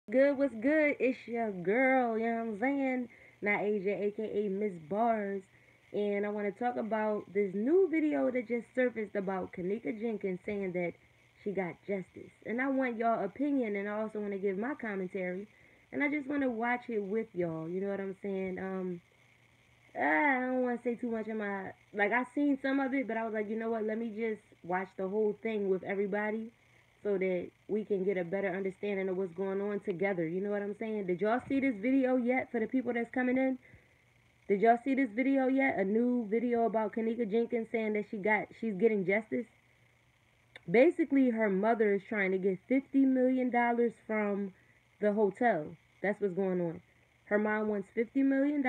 Good, what's good? It's your girl, you know what I'm saying? Not Asia, aka Miss Bars. And I want to talk about this new video that just surfaced about Kenneka Jenkins saying that she got justice. And I want y'all opinion, and I also want to give my commentary. And I just want to watch it with y'all, you know what I'm saying? I don't want to say too much of my, like, I seen some of it, but I was like, you know what, let me just watch the whole thing with everybody so that we can get a better understanding of what's going on together. You know what I'm saying? Did y'all see this video yet for the people that's coming in? Did y'all see this video yet? A new video about Kenneka Jenkins saying that she's getting justice. Basically, her mother is trying to get $50 million from the hotel. That's what's going on. Her mom wants $50 million.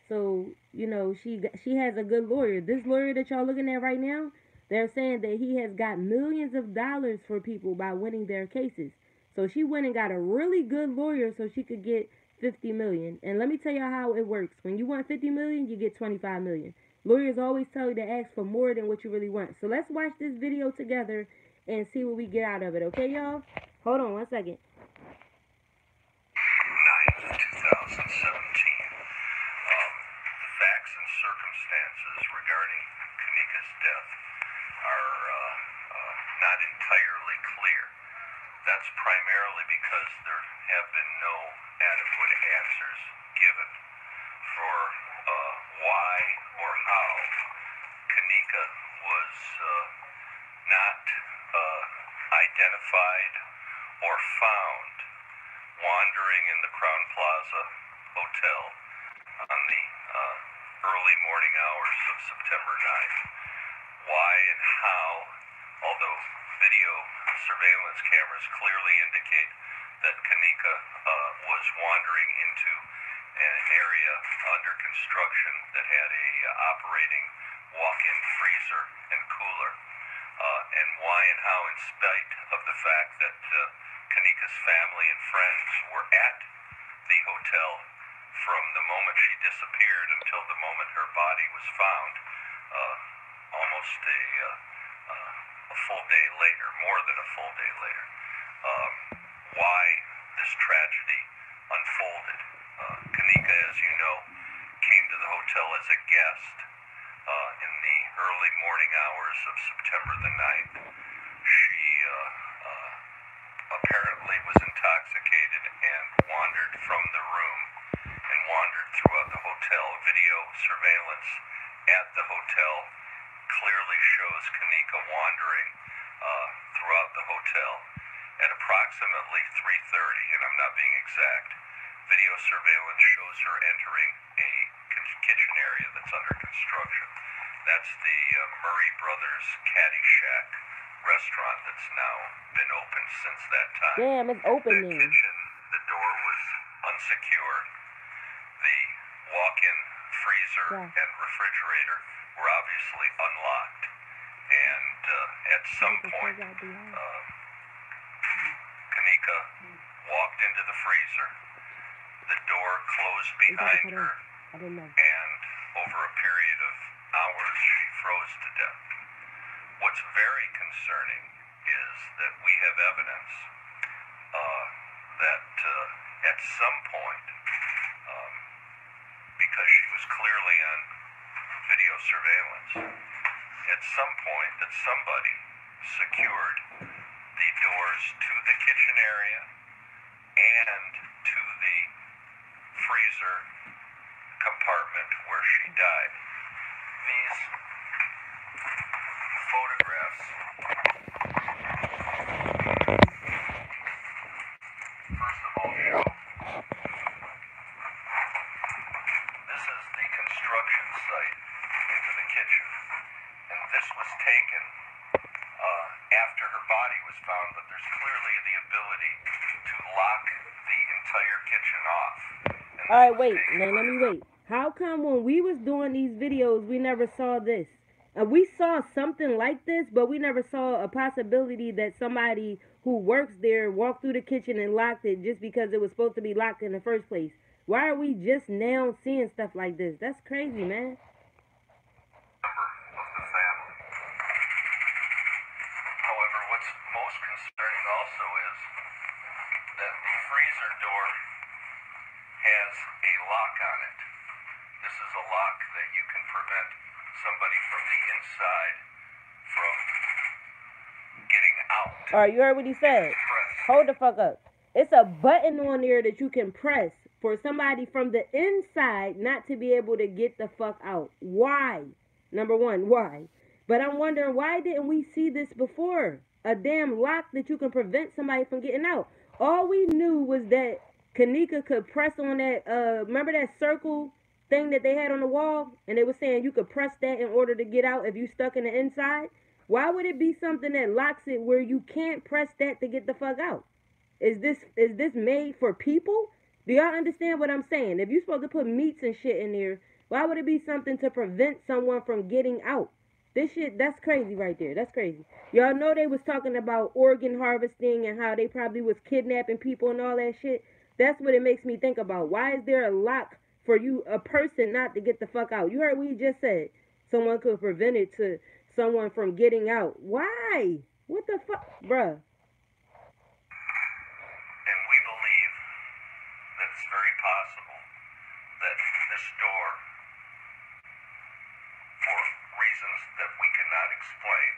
So, you know, she has a good lawyer. This lawyer that y'all looking at right now, they're saying that he has got millions of dollars for people by winning their cases. So she went and got a really good lawyer so she could get 50 million. And let me tell you how it works. When you want 50 million, you get 25 million. Lawyers always tell you to ask for more than what you really want. So let's watch this video together and see what we get out of it. Okay, y'all? Hold on one second. 9th of 2017. The facts and circumstances regarding Kenneka's death are not entirely clear. That's primarily because there have been no adequate answers given for why or how Kenneka was not identified or found wandering in the Crown Plaza Hotel on the early morning hours of September 9th. Why and how, although video surveillance cameras clearly indicate that Kenneka was wandering into an area under construction that had a operating walk-in freezer and cooler, and why and how, in spite of the fact that Kenneka's family and friends were at the hotel from the moment she disappeared until the moment her body was found, almost a full day later, more than a full day later. Why this tragedy unfolded. Kenneka, as you know, came to the hotel as a guest in the early morning hours of September the 9th. She apparently was intoxicated and wandered from the room and wandered throughout the hotel. Video surveillance at the hotel clearly shows Kenneka wandering throughout the hotel at approximately 3:30, and I'm not being exact. Video surveillance shows her entering a kitchen area that's under construction. That's the Murray Brothers Caddyshack restaurant that's now been open since that time. Damn, it's open The now. kitchen, the door was unsecured. The walk-in freezer and refrigerator were obviously unlocked. And at some point, Kenneka walked into the freezer. The door closed behind her, and over a period of hours, she froze to death. What's very concerning is that we have evidence that at some point, because she was clearly on video surveillance, at some point that somebody secured the doors to the kitchen area and to the freezer compartment where she died. These photographs first of all show this is the construction site into the kitchen, and this was taken after her body was found, but there's clearly the ability to lock the entire kitchen off. Alright, wait. Now, let me wait. How come when we was doing these videos, we never saw this? We saw something like this, but we never saw a possibility that somebody who works there walked through the kitchen and locked it just because it was supposed to be locked in the first place. Why are we just now seeing stuff like this? That's crazy, man. However, what's most concerning also is that the freezer door has a lock on it. This is a lock that you can prevent somebody from the inside from getting out. All right, you heard what he said. Hold the fuck up. It's a button on there that you can press for somebody from the inside not to be able to get the fuck out. Why? Number one, why? But I'm wondering, why didn't we see this before? A damn lock that you can prevent somebody from getting out. All we knew was that Kenneka could press on that, remember that circle thing that they had on the wall? And they were saying you could press that in order to get out if you stuck in the inside? Why would it be something that locks it where you can't press that to get the fuck out? Is this made for people? Do y'all understand what I'm saying? If you're supposed to put meats and shit in there, why would it be something to prevent someone from getting out? This shit, that's crazy right there. That's crazy. Y'all know they was talking about organ harvesting and how they probably was kidnapping people and all that shit. That's what it makes me think about. Why is there a lock for you, a person, not to get the fuck out? You heard what he just said. Someone could prevent it to someone from getting out. Why? What the fuck? Bruh. And we believe that it's very possible that this door, for reasons that we cannot explain,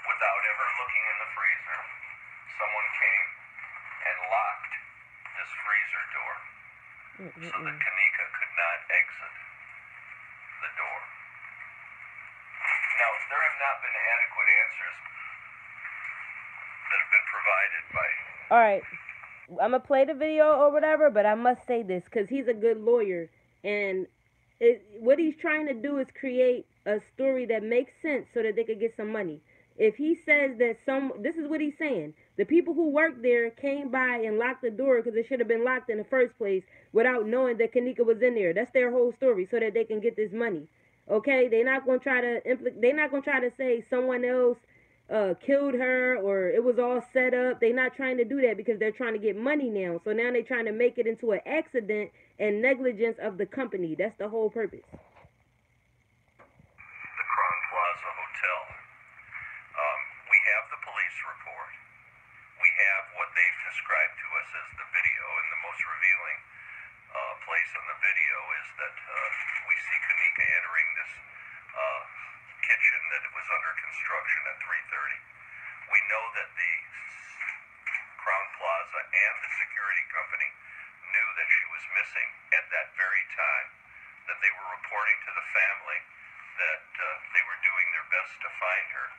without ever looking in the freezer, someone came and locked this freezer door so that Kenneka could not exit the door. Now, there have not been adequate answers that have been provided by... All right. I'm going to play the video or whatever, but I must say this because he's a good lawyer. And what he's trying to do is create a story that makes sense so that they could get some money. If he says that this is what he's saying. The people who worked there came by and locked the door because it should have been locked in the first place without knowing that Kenneka was in there. That's their whole story so that they can get this money. Okay? They're not going to try to say someone else killed her or it was all set up. They're not trying to do that because they're trying to get money now. So now they're trying to make it into an accident and negligence of the company. That's the whole purpose. The Crown Plaza Hotel. We have the police report. We have what they've described to us as the video, and the most revealing place on the video is that we see Kenneka entering this kitchen that it was under construction at 3:30. We know that the Crown Plaza and the security company knew that she was missing at that very time, that they were reporting to the family that they were doing their best to find her.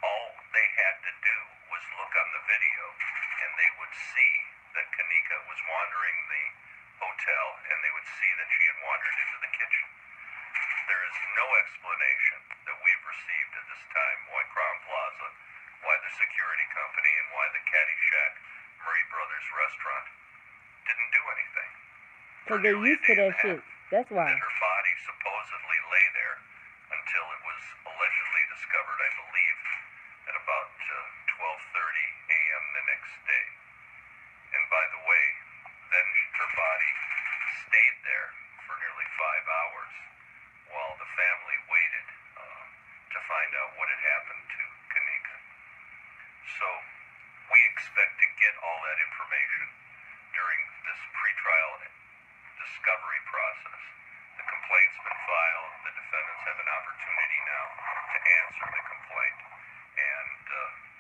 All they had to do was look on the video, and they would see that Kenneka was wandering the hotel, and they would see that she had wandered into the kitchen. There is no explanation that we've received at this time why Crown Plaza, why the security company, and why the Caddyshack Murray Brothers restaurant didn't do anything. Because they're used to that shit. That's why. And her body supposedly lay there until it was allegedly discovered, I believe, at about 12:30 a.m. the next day. And by the way, then her body stayed there for nearly 5 hours while the family waited to find out what had happened to Kenneka. So we expect to get all that information during this pretrial discovery process. The complaint's been filed. The defendants have an opportunity now to answer the complaint, and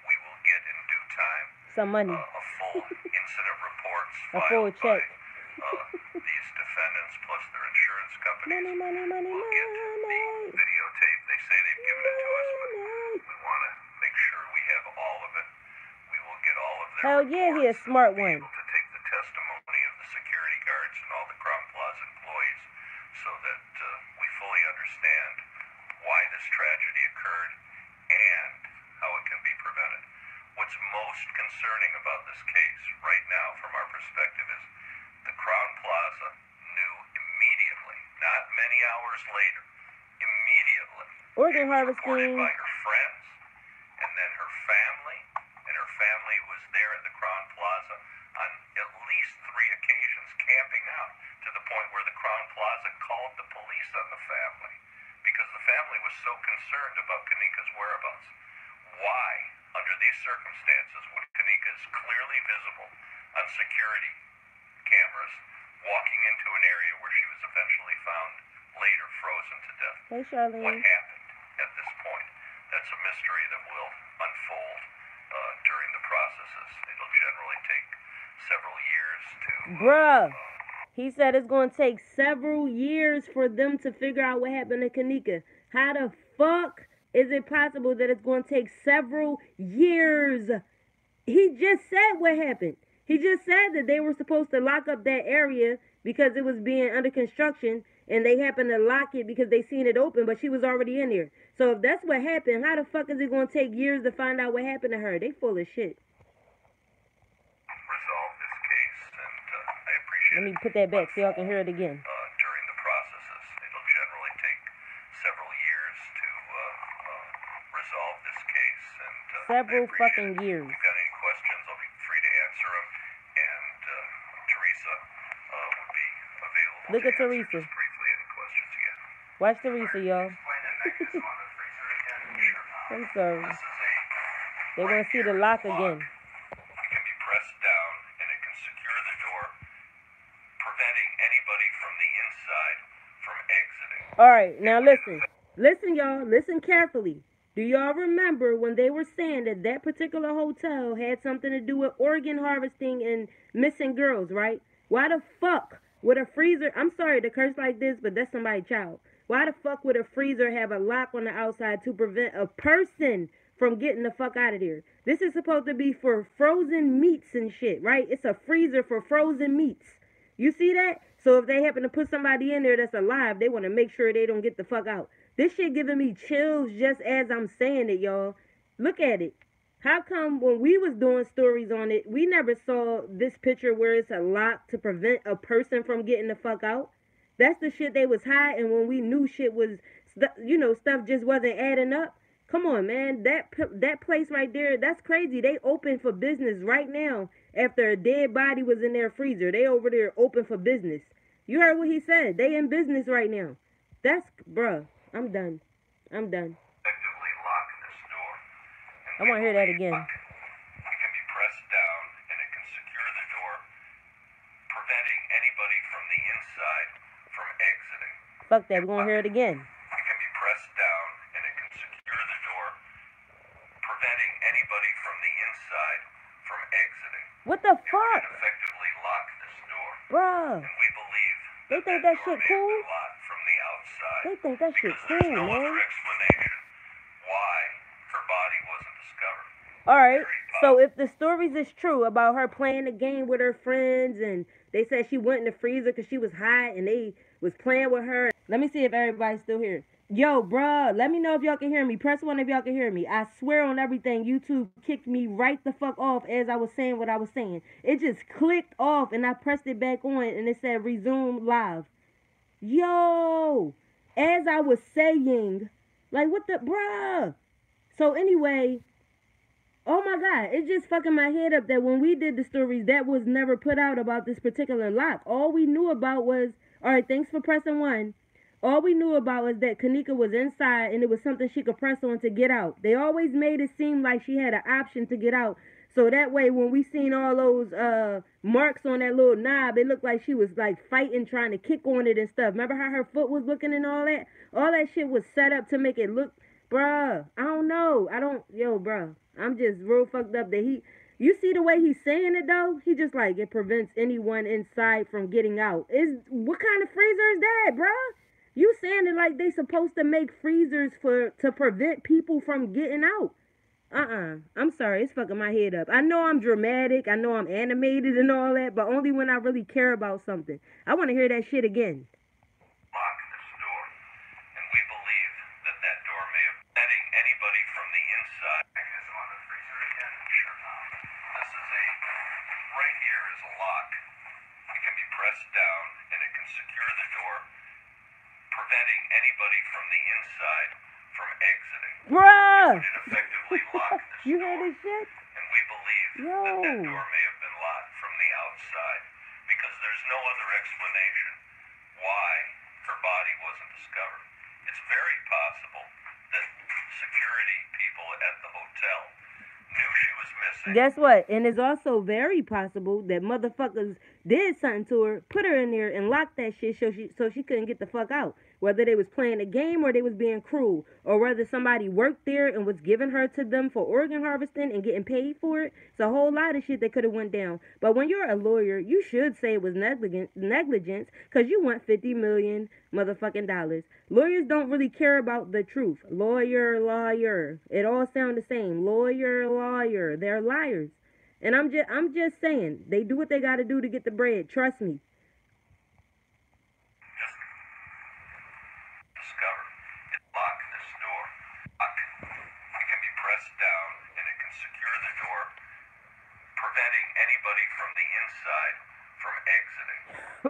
we will get in due time some money. A full incident reports a full check. By these defendants plus their insurance companies. Money. We'll get the videotape. They say they've given it to us, but we want to make sure we have all of it. We will get all of their Hell yeah, he a smart one. able to take the testimony of the security guards and all the Crown Plaza employees so that we fully understand why this tragedy occurred and how it can be prevented. What's most concerning about this case right now from our perspective is the Crown Plaza knew immediately, not many hours later, immediately. Organ She was reported harvesting. by her friends, and then her family, and her family was there at the Crown Plaza on at least 3 occasions, camping out to the point where the Crown Plaza called the police on the family because the family was so concerned about Kenneka's whereabouts. Why, under these circumstances, when Kenneka is clearly visible on security security cameras walking into an area where she was eventually found later frozen to death. Hey, Charlene. What happened at this point? That's a mystery that will unfold during the processes. It'll generally take several years to... Bruh, he said it's going to take several years for them to figure out what happened to Kenneka. How the fuck is it possible that it's going to take several years? He just said what happened. He just said that they were supposed to lock up that area because it was being under construction, and they happened to lock it because they seen it open, but she was already in there. So if that's what happened, how the fuck is it going to take years to find out what happened to her? They full of shit. Resolve this case, and I appreciate Let me put that back so y'all can hear it again. during the processes. It'll generally take several years to resolve this case, and Several fucking years. If you've got any questions, I'll be free to answer them, and Teresa would be available Look to at answer Teresa. just briefly any questions again. Watch Teresa, y'all. Explain the mechanism on the freezer again? Sure. I'm sorry. This is They want to see the lock again. It can be pressed down, and it can secure the door, preventing anybody from the inside from exiting. All right, now listen. Listen, y'all. Listen carefully. Do y'all remember when they were saying that that particular hotel had something to do with organ harvesting and missing girls, right? Why the fuck would a freezer... I'm sorry to curse like this, but that's somebody's child. Why the fuck would a freezer have a lock on the outside to prevent a person from getting the fuck out of there? This is supposed to be for frozen meats and shit, right? It's a freezer for frozen meats. You see that? So if they happen to put somebody in there that's alive, they want to make sure they don't get the fuck out. This shit giving me chills just as I'm saying it, y'all. Look at it. How come when we was doing stories on it, we never saw this picture where it's a lock to prevent a person from getting the fuck out? That's the shit they was hiding when we knew shit was, stuff just wasn't adding up. Come on, man. That place right there, that's crazy. They open for business right now after a dead body was in their freezer. They over there open for business. You heard what he said. They in business right now. That's, bruh. I'm done. Effectively lock this door. I want to hear that again. It can be pressed down, and it can secure the door, preventing anybody from the inside from exiting. Fuck that. We're going to hear it again. It can be pressed down, and it can secure the door, preventing anybody from the inside from exiting. What the We fuck? can effectively lock this door. Bruh. And we believe They think that door shit may have cool? been locked from the outside. They think that shit Because there's cool, no man. other explanation why her body wasn't discovered. Alright, so if the stories is true about her playing the game with her friends and they said she went in the freezer because she was hot and they was playing with her. Let me see if everybody's still here. Yo, bruh, let me know if y'all can hear me. Press 1 if y'all can hear me. I swear on everything, YouTube kicked me right the fuck off as I was saying what I was saying. It just clicked off and I pressed it back on and it said resume live. Yo, as I was saying, like what the, bruh. So anyway, oh my God, it's just fucking my head up that when we did the stories, that was never put out about this particular lock. All we knew about was, all right, thanks for pressing 1. All we knew about was that Kenneka was inside and it was something she could press on to get out. They always made it seem like she had an option to get out. So that way, when we seen all those marks on that little knob, it looked like she was like fighting, trying to kick on it and stuff. Remember how her foot was looking and all that? All that shit was set up to make it look, bruh. I don't know. Bruh. I'm just real fucked up that you see the way he's saying it though? He just like, it prevents anyone inside from getting out. What kind of freezer is that, bruh? You saying it like they supposed to make freezers to prevent people from getting out. I'm sorry, it's fucking my head up. I know I'm dramatic, I know I'm animated and all that, but only when I really care about something. I want to hear that shit again. Lock this door, and we believe that that door may have letting anybody from the inside. Mechanism on the freezer again? Sure. This is right here is a lock. It can be pressed down, and it can secure the door, preventing anybody from the inside from exiting. Bruh! It effectively lock this You door. hear this shit? And we believe that that door may have been locked from the outside because there's no other explanation why her body wasn't discovered. It's very possible that security people at the hotel knew she was missing. Guess what? And it's also very possible that motherfuckers did something to her, put her in there, and locked that shit so she couldn't get the fuck out. Whether they was playing a game or they was being cruel, or whether somebody worked there and was giving her to them for organ harvesting and getting paid for it. It's a whole lot of shit that could have went down. But when you're a lawyer, you should say it was negligence, because you want 50 million motherfucking dollars. Lawyers don't really care about the truth. Lawyer. It all sound the same. Lawyer. They're liars. And I'm just saying, they do what they gotta do to get the bread. Trust me. Discover it locked this door. It can be pressed down and it can secure the door, preventing anybody from the inside from exiting.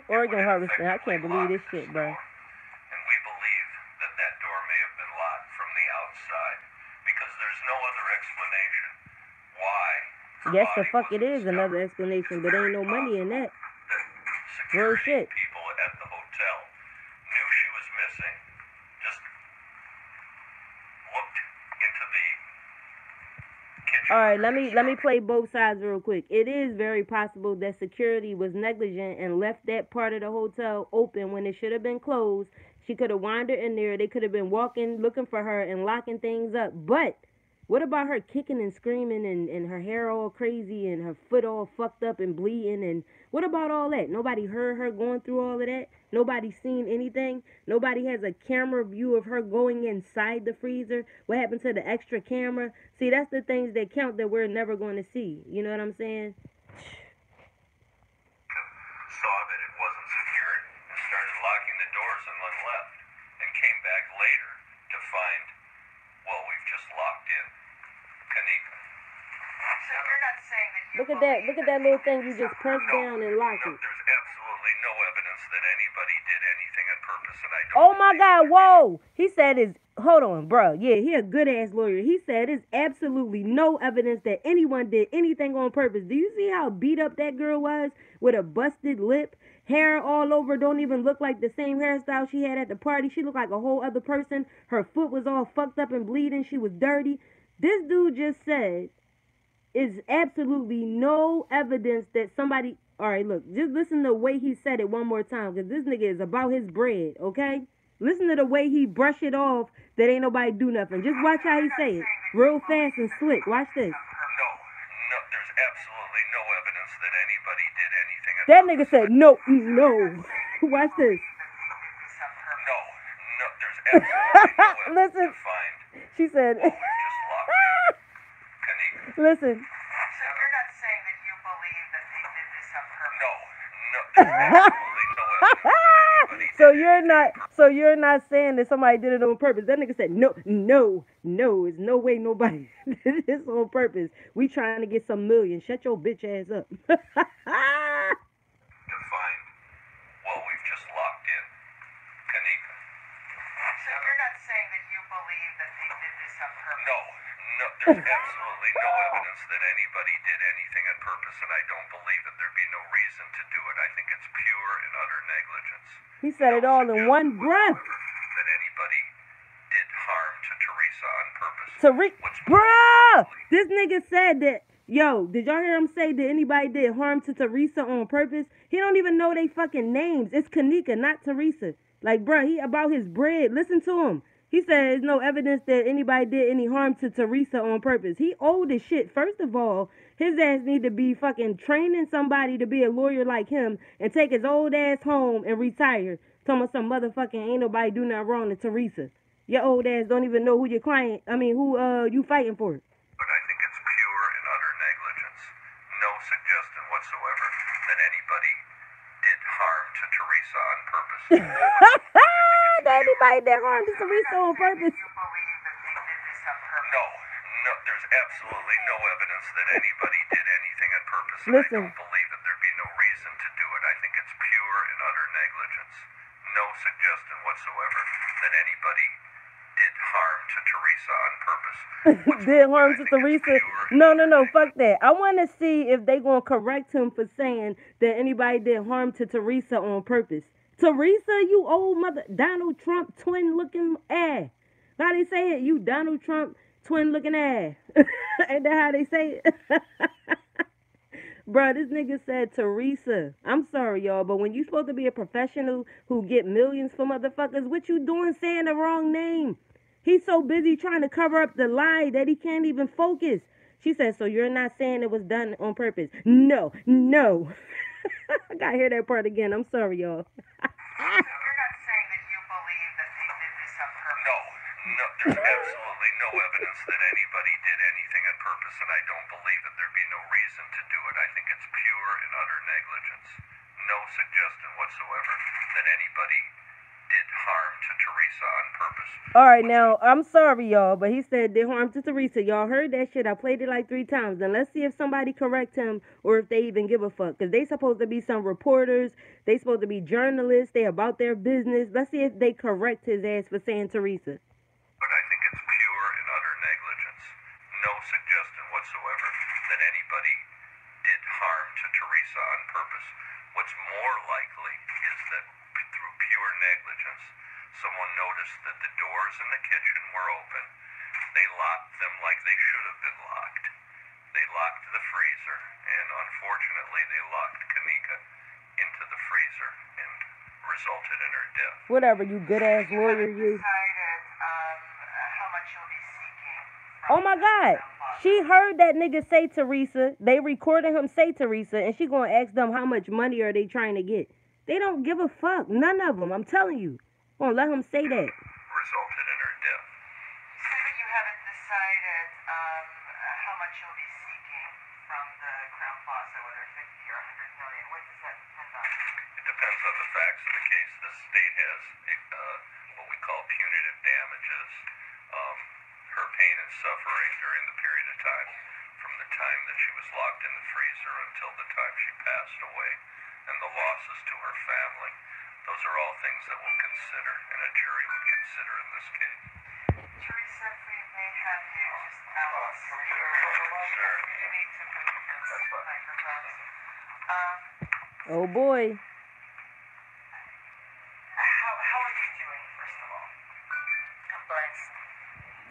Organ harvesting. I can't believe this shit, bro. And we believe that that door may have been locked from the outside because there's no other explanation why. Yes, the fuck it is another explanation, but ain't no money in that. Real shit. People at the hotel knew she was missing. Just looked into the kitchen. All right, let me play both sides real quick. It is very possible that security was negligent and left that part of the hotel open when it should have been closed. She could have wandered in there. They could have been walking, looking for her and locking things up. But what about her kicking and screaming and her hair all crazy and her foot all fucked up and bleeding? And what about all that? Nobody heard her going through all of that. Nobody seen anything. Nobody has a camera view of her going inside the freezer. What happened to the extra camera? See, that's the things that count that we're never going to see. You know what I'm saying? Saw that it wasn't secured and started locking the doors and then left. And came back later to find, well, we've just locked in Kenneka. So you're not saying that you Look at that little thing you just press down and lock it. There's absolutely no evidence that anybody did anything on purpose, and I don't. Oh my God, whoa. He said hold on, bro. Yeah, he a good ass lawyer. He said there's absolutely no evidence that anyone did anything on purpose. Do you see how beat up that girl was with a busted lip? Hair all over, don't even look like the same hairstyle she had at the party. She looked like a whole other person. Her foot was all fucked up and bleeding. She was dirty. This dude just said is absolutely no evidence that somebody... All right, look, just listen to the way he said it one more time, because this nigga is about his bread, okay? Listen to the way he brush it off that ain't nobody do nothing. Just watch how he say it. Real fast and slick. Watch this. No, there's absolutely no evidence that anybody did anything on That purpose. nigga said no. Watch this. No, there's absolutely no evidence Listen. to find. She said... Well, we've just locked in Kenneka. Listen. So you're not saying that you believe that they did this on purpose? No, there's absolutely no evidence that anybody So did you're not saying that somebody did it on purpose. That nigga said no. There's no way nobody did this on purpose. We trying to get some million. Shut your bitch ass up. to find. Well, we've just locked in Kenneka. So you're not saying that you believe that they did this on purpose? No, there's absolutely no evidence that anybody did anything on purpose, and I don't believe that there'd be no reason to do it. I think it's pure and utter negligence. He said it all in one breath. That anybody did harm to Teresa on purpose. Bruh! This nigga said that, yo, did y'all hear him say that anybody did harm to Teresa on purpose? He don't even know they fucking names. It's Kenneka, not Teresa. Like, bruh, he about his bread. Listen to him. He said there's no evidence that anybody did any harm to Teresa on purpose. He old as shit. First of all, his ass need to be fucking training somebody to be a lawyer like him and take his old ass home and retire. Talking about some motherfucking ain't nobody do nothing wrong to Teresa. Your old ass don't even know who your client, who you fighting for. But I think it's pure and utter negligence. No suggestion whatsoever that anybody did harm to Teresa on purpose. That anybody that harmed Teresa on purpose. You believe that they did this on purpose? No, there's absolutely no evidence that anybody did anything on purpose. And Listen. I don't believe that there'd be no reason to do it. I think it's pure and utter negligence. No suggestion whatsoever that anybody did harm to Teresa on purpose. Did harm to Teresa. No, fuck that. I want to see if they going to correct him for saying that anybody did harm to Teresa on purpose. Teresa, you old mother, Donald Trump twin looking ass. How they say it? You Donald Trump twin looking ass. Ain't that how they say it? Bruh, this nigga said Teresa. I'm sorry, y'all, but when you supposed to be a professional who get millions for motherfuckers, what you doing saying the wrong name? He's so busy trying to cover up the lie that he can't even focus. She said, so you're not saying it was done on purpose? No, no. I gotta hear that part again. I'm sorry, y'all. You're not saying that you believe that they did this on purpose? No, there's absolutely no evidence that anybody did anything on purpose, and I don't believe that there'd be no reason to do it. I think it's pure and utter negligence. No suggestion whatsoever that anybody did harm to Teresa on purpose. All right, now, I'm sorry, y'all, but he said did harm to Teresa. Y'all heard that shit. I played it like 3 times. And let's see if somebody correct him or if they even give a fuck. Because they supposed to be some reporters. They supposed to be journalists. They about their business. Let's see if they correct his ass for saying Teresa. But I think it's pure and utter negligence. No suggestion whatsoever that anybody did harm to Teresa on purpose. What's more likely is that through pure negligence, someone noticed that the doors in the kitchen were open. They locked them like they should have been locked. They locked the freezer, and unfortunately they locked Kenneka into the freezer and resulted in her death. Whatever, you good ass lawyer, you. Decided how much you'll be seeking. Oh my God. She heard that nigga say Teresa. They recorded him say Teresa, and she gonna ask them how much money are they trying to get. They don't give a fuck. None of them. I'm telling you. Gonna let him say that. Resulted in her death. You say that you haven't decided how much you'll be seeking from the Crown Plaza, whether 50 or 100 million. What does that depend on? It depends on the facts of the case. The state has what we call punitive damages. Her pain and suffering during the period of time from the time that she was locked in the freezer until the time she passed away, and the losses to her family. Those are all things that we'll consider and a jury would consider in this case. Teresa, if we may have you just tell us. Sure. You need to move this microphone. Oh boy. How are you doing, first of all? I'm blessed.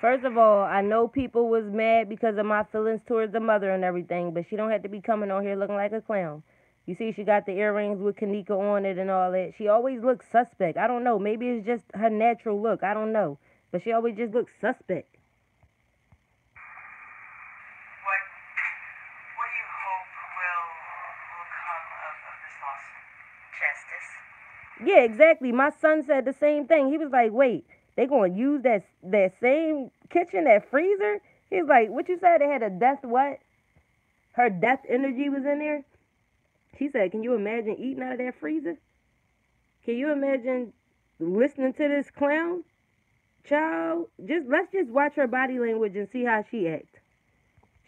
First of all, I know people was mad because of my feelings towards the mother and everything, but she don't have to be coming on here looking like a clown. You see, she got the earrings with Kenneka on it and all that. She always looks suspect. I don't know. Maybe it's just her natural look. I don't know. But she always just looks suspect. What do you hope will come of this lawsuit? Justice. Yeah, exactly. My son said the same thing. He was like, wait, they going to use that same kitchen, that freezer? He was like, what you said? They had a death what? Her death energy was in there? She said, can you imagine eating out of that freezer? Can you imagine listening to this clown? Child, let's just watch her body language and see how she acts.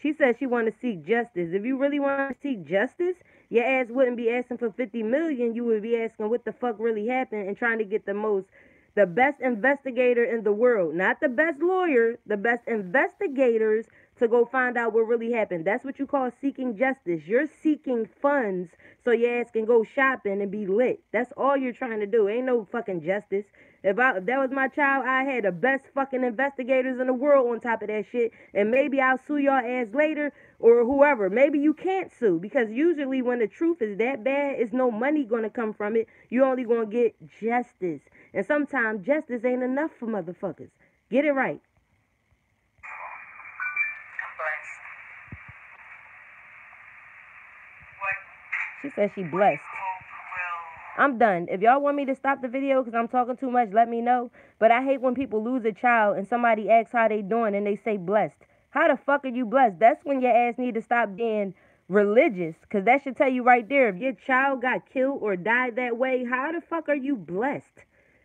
She said she want to seek justice. If you really want to seek justice, your ass wouldn't be asking for 50 million. You would be asking what the fuck really happened and trying to get the best investigator in the world. Not the best lawyer, the best investigators to go find out what really happened. That's what you call seeking justice. You're seeking funds so your ass can go shopping and be lit. That's all you're trying to do. Ain't no fucking justice. If that was my child, I had the best fucking investigators in the world on top of that shit. And maybe I'll sue your ass later or whoever. Maybe you can't sue because usually when the truth is that bad, it's no money gonna come from it. You only gonna get justice. And sometimes justice ain't enough for motherfuckers. Get it right. She said she blessed. I'm done. If y'all want me to stop the video because I'm talking too much, let me know. But I hate when people lose a child and somebody asks how they doing and they say blessed. How the fuck are you blessed? That's when your ass need to stop being religious. Because that should tell you right there. If your child got killed or died that way, how the fuck are you blessed?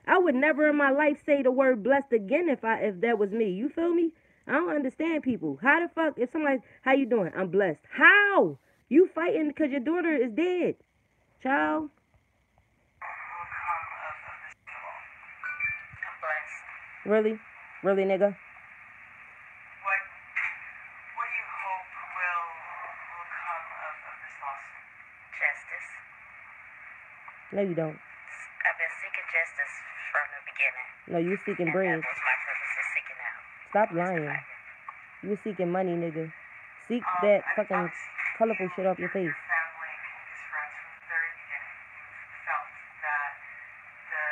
I would never in my life say the word blessed again if that was me. You feel me? I don't understand people. How the fuck, if somebody, how you doing? I'm blessed. How? You fighting because your daughter is dead. Child. Really? Really, nigga? What do you hope will come of this lawsuit? Justice. No, you don't. I've been seeking justice from the beginning. No, you seeking bread. That was my purpose of seeking out. Stop lying. You were seeking money, nigga. Seek that fucking colorful shit off your face. Your family and his friends from the very beginning, you felt that the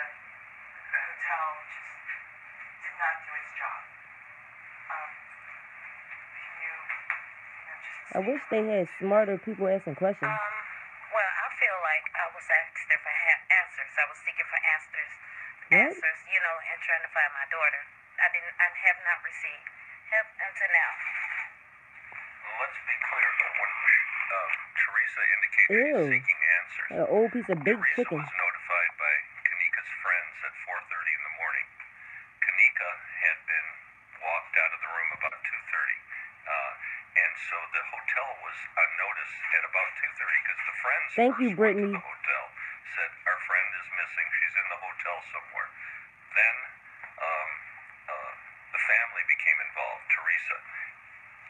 hotel just did not do its job. Can you just... I wish they had smarter people asking questions. Well, I feel like I was asking for answers. I was seeking for answers, What? and trying to find my daughter. I have not received help until now. Let's be clear. When Teresa indicated Ew. she's seeking answers, An old piece of baked Teresa chicken. was notified by Kenneka's friends at 4:30 in the morning. Kenneka had been walked out of the room about 2:30, and so the hotel was on notice at about 2:30 because the friends Thank you, first went to Brittany. the hotel, said our friend is missing. She's in the hotel somewhere. Then the family became involved. Teresa.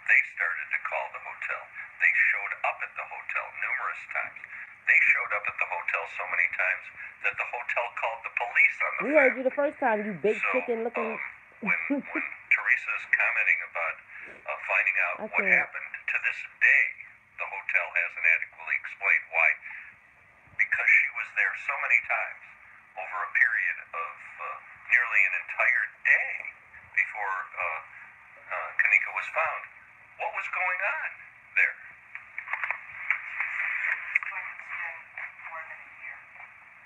They started to call the hotel. They showed up at the hotel numerous times. They showed up at the hotel so many times that the hotel called the police on the We family. heard you the first time, you baked So, chicken looking. when Teresa's commenting about finding out I what can't. happened, to this day, the hotel hasn't adequately explained why. Because she was there so many times over a period of nearly an entire day before Kenneka was found. What was going on there? It's been more than a year.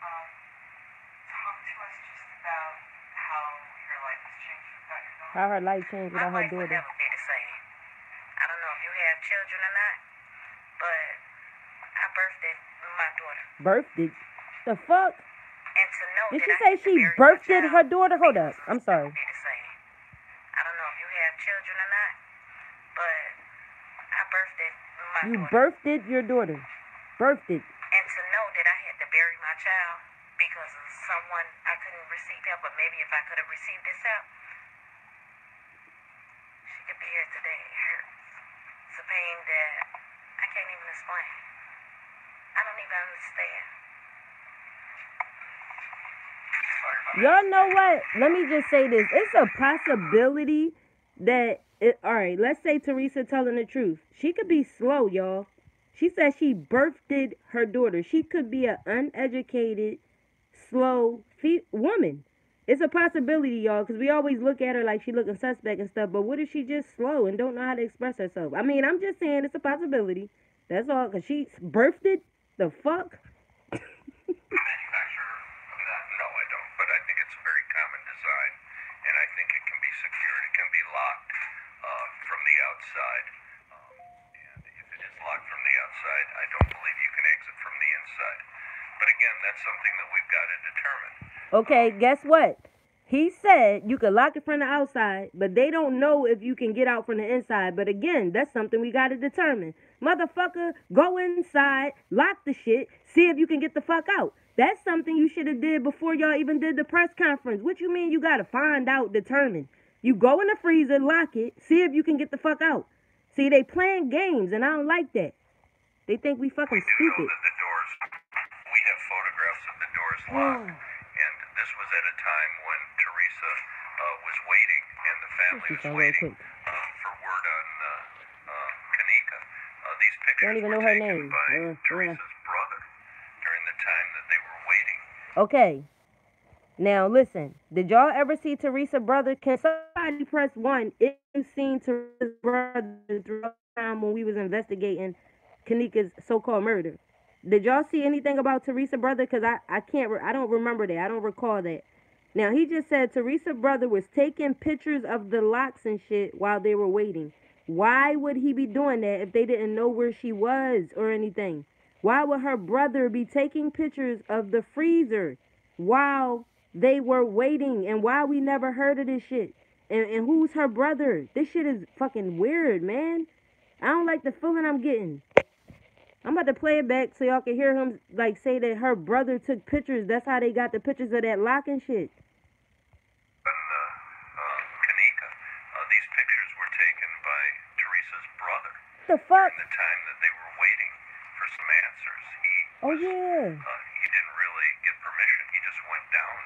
Talk to us just about how your life has changed without your daughter. How her life changed My without her life will daughter. never be the same. I don't know if you have children or not, but I birthed my daughter. Birthed it? The fuck? And to know Did that she I say had to she bury my birthed child her daughter? Hold up. because I'm it's sorry. never be the same. I don't know if you have children or not, but I birthed my You daughter. birthed it, your daughter. Birthed it. And to know that I had to bury my child because of someone I couldn't receive help, but maybe if I could have received this help, she could be here today. It hurts. It's a pain that I can't even explain. I don't even understand. Y'all know what? Let me just say this. It's a possibility that alright, let's say Teresa telling the truth. She could be slow, y'all. She said she birthed her daughter. She could be an uneducated, slow woman. It's a possibility, y'all, because we always look at her like she looking suspect and stuff. But what if she just slow and don't know how to express herself? I mean, I'm just saying it's a possibility. That's all, because she birthed it. The fuck? Manufacturer of that? No, I don't. But I think it's a very common design, and I think it can be secured. It can be locked from the outside. And if it is locked from the outside, I don't believe you can exit from the inside. But again, that's something that we've got to determine. Okay, guess what? He said you could lock it from the outside, but they don't know if you can get out from the inside. But again, that's something we got to determine. Motherfucker, go inside, lock the shit, see if you can get the fuck out. That's something you should have did before y'all even did the press conference. What you mean you got to find out, determine? You go in the freezer, lock it, see if you can get the fuck out. See, they playing games, and I don't like that. They think we fucking We do know stupid. that the doors, we have photographs of the doors locked. And this was at a time when Teresa was waiting, and the family She's was so waiting quick. for word on Kenneka. These pictures Don't even were know her taken name. by Teresa's brother during the time that they were waiting. Okay. Now listen. Did y'all ever see Teresa's brother? Can somebody press 1 if you've seen Teresa's brother throughout the time when we was investigating Kenneka's so-called murder? Did y'all see anything about Teresa's brother? Because I don't remember that. I don't recall that. Now, he just said Teresa's brother was taking pictures of the locks and shit while they were waiting. Why would he be doing that if they didn't know where she was or anything? Why would her brother be taking pictures of the freezer while they were waiting? And why we never heard of this shit? And who's her brother? This shit is fucking weird, man. I don't like the feeling I'm getting. I'm about to play it back so y'all can hear him like say that her brother took pictures. That's how they got the pictures of that lock and shit. Kenneka, these pictures were taken by Teresa's brother. The fuck? During the time that they were waiting for some answers. He didn't really get permission. He just went down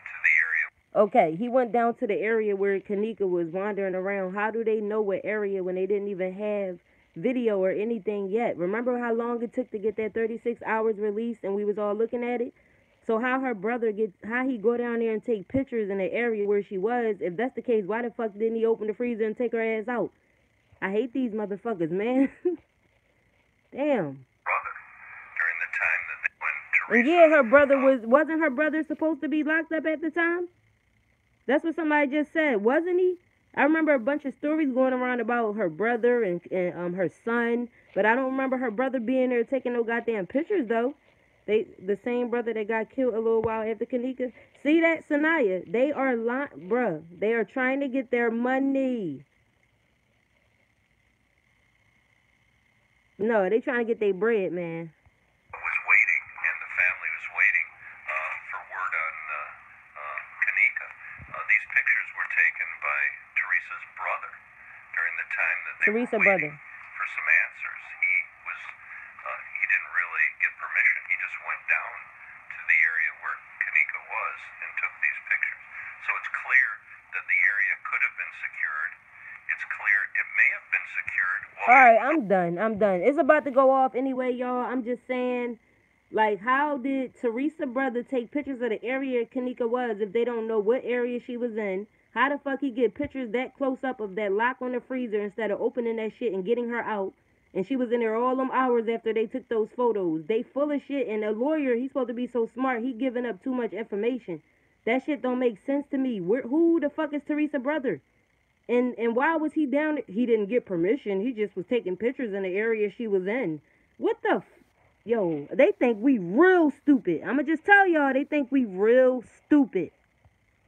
to the area. Okay, he went down to the area where Kenneka was wandering around. How do they know what area when they didn't even have video or anything yet? Remember how long it took to get that 36 hours released and we was all looking at it? So how her brother how he go down there and take pictures in the area where she was? If that's the case, why the fuck didn't he open the freezer and take her ass out? I hate these motherfuckers, man. Damn. Brother, during the time that they went to And yeah, her brother wasn't her brother supposed to be locked up at the time? That's what somebody just said, wasn't he? I remember a bunch of stories going around about her brother and her son, but I don't remember her brother being there taking no goddamn pictures though. The same brother that got killed a little while after Kenneka. See that, Sanaya? They are bruh. They are trying to get their money. No, they trying to get their bread, man. was waiting, and the family was waiting for word on Kenneka. These pictures were taken by Teresa's brother during the time that they Teresa were waiting brother. for some answers. He didn't really get permission. He just went down to the area where Kenneka was and took these pictures. So it's clear that the area could have been secured. It's clear it may have been secured. Alright, I'm done. It's about to go off anyway, y'all. I'm just saying, like, how did Teresa brother take pictures of the area Kenneka was if they don't know what area she was in? How the fuck he get pictures that close up of that lock on the freezer instead of opening that shit and getting her out? And she was in there all them hours after they took those photos. They full of shit, and a lawyer, he's supposed to be so smart, he giving up too much information. That shit don't make sense to me. Who the fuck is Teresa brother? And why was he down there? He didn't get permission. He just was taking pictures in the area she was in. What the Yo, they think we real stupid. I'ma just tell y'all, they think we real stupid.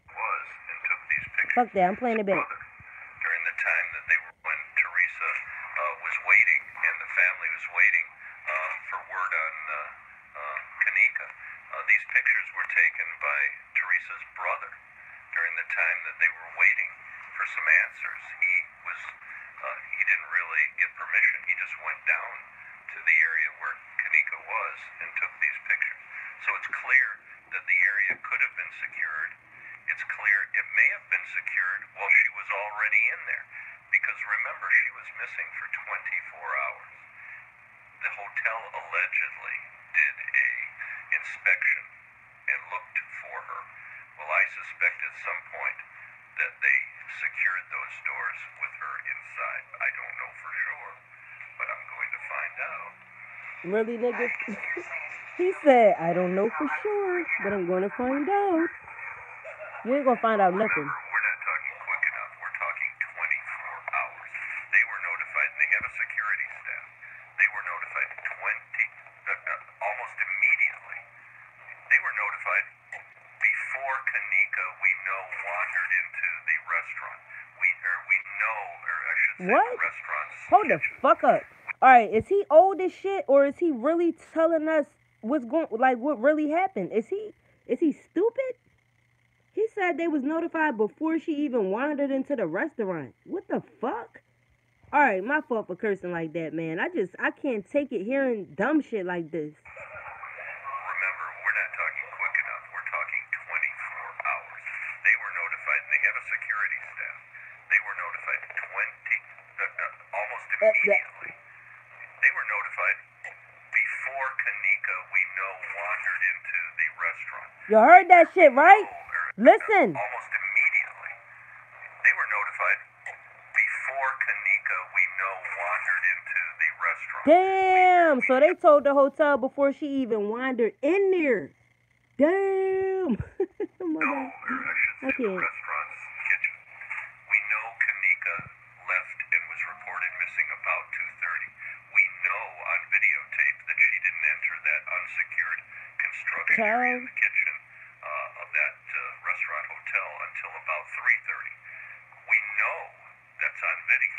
Was and took these pictures. Fuck that, I'm playing it back. During the time that when Teresa was waiting and the family was waiting for word on Kenneka. These pictures were taken by Teresa's brother during the time that they were waiting for some answers. He didn't really get permission. He just went down to the area where Kenneka was and took these pictures. So it's clear that the area could have been secured. It's clear it may have been secured while she was already in there. Because remember, she was missing for 24 hours. The hotel allegedly did a inspection and looked for her. Well, I suspect at some point that they secured those doors with her inside. I don't know for sure, but I'm going to find out. Really, nigga? He said, I don't know for sure, but I'm going to find out. You ain't going to find out nothing. We're not talking quick enough. We're talking 24 hours. They were notified, and they have a security staff. They were notified almost immediately. They were notified before Kenneka, we know, wandered into the restaurant. We know, or I should say, What? the restaurant's Hold the kitchen. fuck up. Alright, is he old as shit, or is he really telling us what really happened? Is he stupid? He said they was notified before she even wandered into the restaurant. What the fuck? Alright, my fault for cursing like that, man. I can't take it hearing dumb shit like this. Remember, we're not talking quick enough. We're talking 24 hours. They were notified, and they have a security staff. They were notified almost immediately. They were notified before Kenneka, we know, wandered into the restaurant. You heard that shit, right? Listen. Almost immediately. They were notified before Kenneka, we know, wandered into the restaurant. Damn. So they told the hotel before she even wandered in there. Damn. Oh my No, God. or I should I say the can't. restaurant's kitchen. We know Kenneka left and was reported missing about 2:30. We know on videotape that she didn't enter that unsecured construction area in the kitchen of that restaurant hotel until about 3:30. We know that's on video.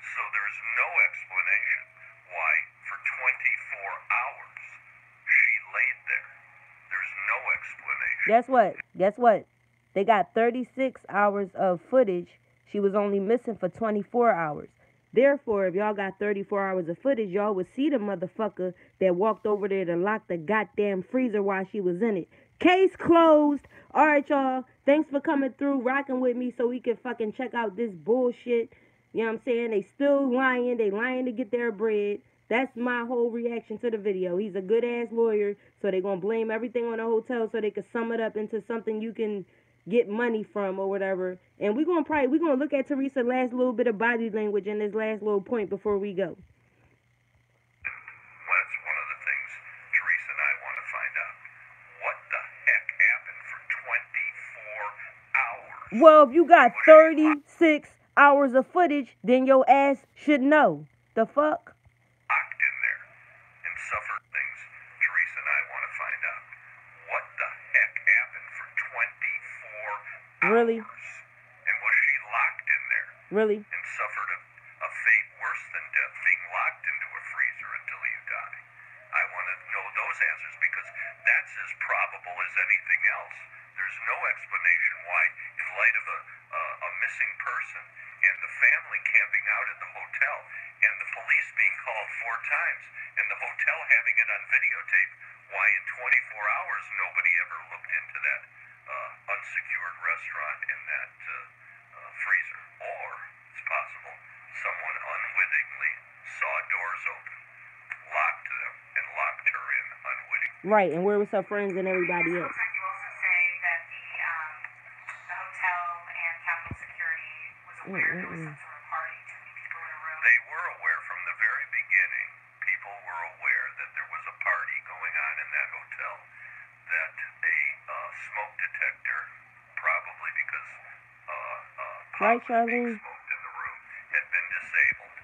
So there's no explanation why for 24 hours she laid there. There's no explanation. Guess what? They got 36 hours of footage. She was only missing for 24 hours. Therefore, if y'all got 34 hours of footage, y'all would see the motherfucker that walked over there to lock the goddamn freezer while she was in it. Case closed. All right, y'all. Thanks for coming through, rocking with me so we can fucking check out this bullshit. You know what I'm saying? They still lying. They lying to get their bread. That's my whole reaction to the video. He's a good ass lawyer, so they gonna blame everything on the hotel so they can sum it up into something you can get money from or whatever. And we're gonna look at Teresa's last little bit of body language and this last little point before we go. Well, that's one of the things Teresa and I want to find out. What the heck happened for 24 hours? Well, if you got 36 hours of footage, then your ass should know. The fuck? Locked in there and suffered things. Teresa and I want to find out. What the heck happened for 24 hours? Really? And was she locked in there? Really? And suffered a fate worse than death, being locked into a freezer until you die? I want to know those answers because that's as probable as anything else. There's no explanation why, in light of a missing person and the family camping out at the hotel and the police being called 4 times and the hotel having it on videotape, why in 24 hours nobody ever looked into that unsecured restaurant in that freezer. Or, it's possible, someone unwittingly saw doors open, locked them, and locked her in unwittingly. Right, and where was her friends and everybody else? Looks like you also say that the hotel and Capitol Security was aware there was some sort of party, too many people in a room. They were aware from the very beginning. People were aware that there was a party going on in that hotel, that a smoke detector, probably because Right, pot was being Charlene? smoked in the room, had been disabled.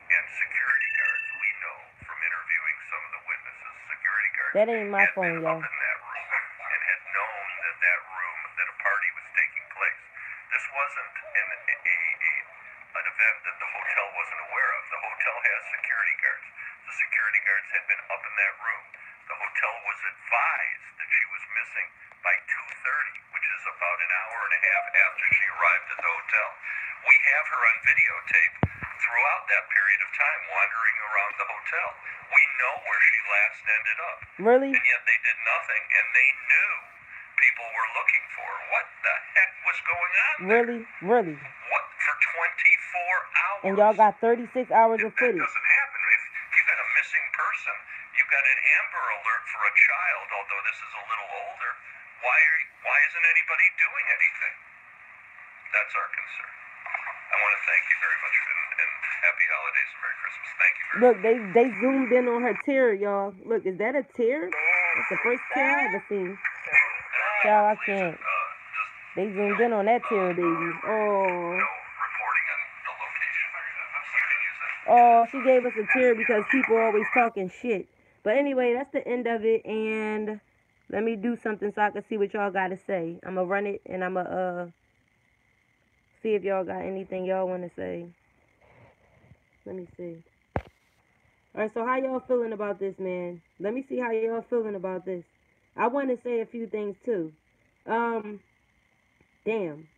And security guards, we know from interviewing some of the witnesses, security guards That ain't my had phone, been y'all. up in that room and had known that that a party was taking place. This wasn't an event that the hotel wasn't aware of. The hotel has security guards. The security guards had been up in that room. The hotel was advised that she was missing by 2:30, which is about an hour and a half after she arrived at the hotel. We have her on videotape throughout that period of time wandering around the hotel. We know where she last ended up. Really? And yet they did nothing, and they knew people were looking for her. What the heck was going on there? Really? Really? What, for 24 hours? And y'all got 36 hours of That footage. doesn't happen. If you got a missing person, you got an Amber Alert for a child, although this is a little older. Why isn't anybody doing anything? That's our concern. I want to thank you very much, and happy holidays and Merry Christmas. Thank you very Look, they zoomed in on her tear, y'all. Look, is that a tear? That's the first tear I ever seen. much. Child, I Please, can't. just They zoomed in on that tear, baby. Oh. no reporting on the location. You can use that. Oh, she gave us a tear because people are always talking shit. But anyway, that's the end of it. And let me do something so I can see what y'all got to say. I'm going to run it and I'm going to see if y'all got anything y'all want to say. Let me see. Alright, so how y'all feeling about this, man? Let me see how y'all feeling about this. I want to say a few things too. Damn.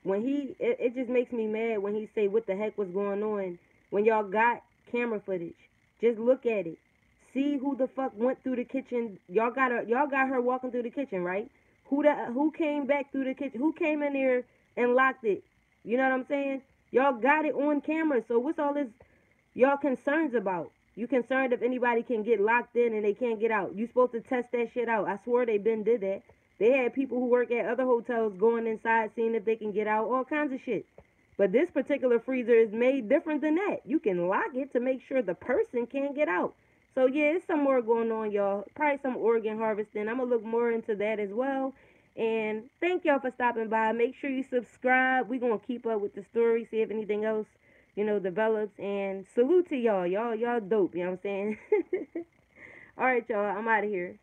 When it just makes me mad when he say what the heck was going on. When y'all got camera footage, just look at it. See who the fuck went through the kitchen. Y'all got her walking through the kitchen, right? Who came back through the kitchen? Who came in there and locked it? You know what I'm saying? Y'all got it on camera. So what's all this y'all concerns about? You concerned if anybody can get locked in and they can't get out? You supposed to test that shit out. I swear they been did that. They had people who work at other hotels going inside seeing if they can get out, all kinds of shit. But this particular freezer is made different than that. You can lock it to make sure the person can't get out. So yeah, it's some more going on, y'all. Probably some organ harvesting. I'm going to look more into that as well. And thank y'all for stopping by. Make sure you subscribe. We're going to keep up with the story, see if anything else, develops. And salute to y'all. Y'all dope, you know what I'm saying? All right, y'all. I'm out of here.